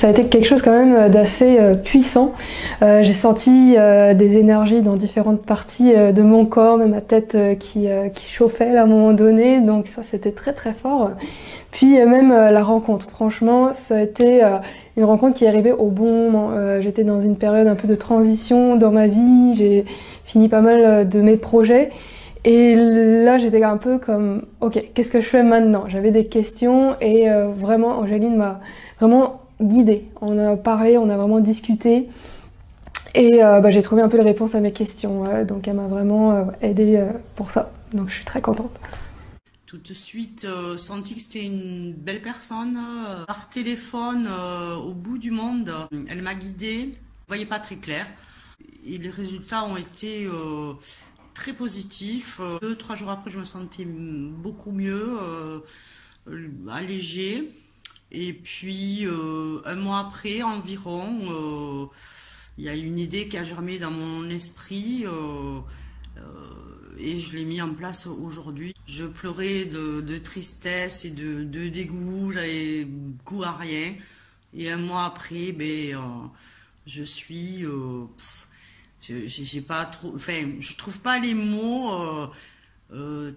Ça a été quelque chose quand même d'assez puissant. J'ai senti des énergies dans différentes parties de mon corps, même ma tête qui chauffait là, à un moment donné, donc ça c'était très très fort. Puis même la rencontre, franchement ça a été une rencontre qui est arrivée au bon moment. J'étais dans une période un peu de transition dans ma vie, j'ai fini pas mal de mes projets. Et là, j'étais un peu comme, ok, qu'est-ce que je fais maintenant? J'avais des questions et vraiment, Angéline m'a vraiment guidée. On a parlé, on a vraiment discuté et j'ai trouvé un peu les réponses à mes questions. Donc, elle m'a vraiment aidée pour ça. Donc, je suis très contente. Tout de suite, senti que c'était une belle personne. Par téléphone, au bout du monde, elle m'a guidée. Je voyais pas très clair. Et les résultats ont été très positif. 2-3 jours après, je me sentais beaucoup mieux, allégée. Et puis, un mois après environ, il y a une idée qui a germé dans mon esprit et je l'ai mis en place aujourd'hui. Je pleurais de tristesse et de dégoût, j'avais goût à rien. Et un mois après, je suis... j'ai pas trop, enfin, je trouve pas les mots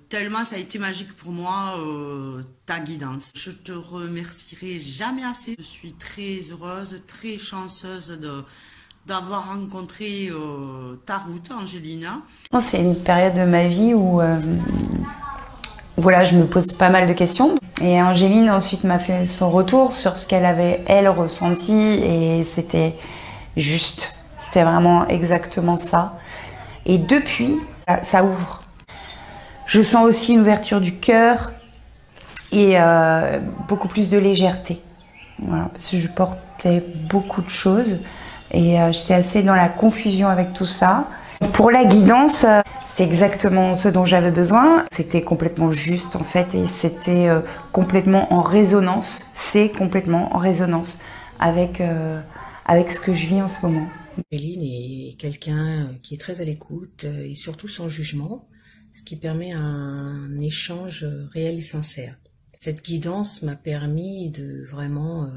tellement ça a été magique pour moi ta guidance. Je te remercierai jamais assez. Je suis très heureuse, très chanceuse d'avoir rencontré ta route, Angelina. C'est une période de ma vie où voilà, je me pose pas mal de questions. Et Angéline ensuite m'a fait son retour sur ce qu'elle avait elle ressenti et c'était juste. C'était vraiment exactement ça. Et depuis, ça ouvre. Je sens aussi une ouverture du cœur et beaucoup plus de légèreté. Voilà, parce que je portais beaucoup de choses et j'étais assez dans la confusion avec tout ça. Pour la guidance, c'est exactement ce dont j'avais besoin. C'était complètement juste en fait et c'était complètement en résonance. C'est complètement en résonance avec ce que je vis en ce moment. Angéline est quelqu'un qui est très à l'écoute et surtout sans jugement, ce qui permet un échange réel et sincère. Cette guidance m'a permis de vraiment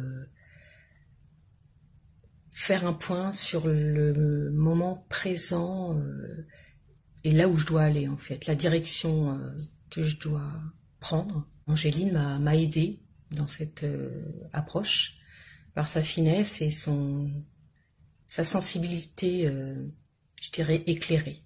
faire un point sur le moment présent et là où je dois aller en fait, la direction que je dois prendre. Angéline m'a aidée dans cette approche par sa finesse et sa sensibilité, je dirais, éclairée.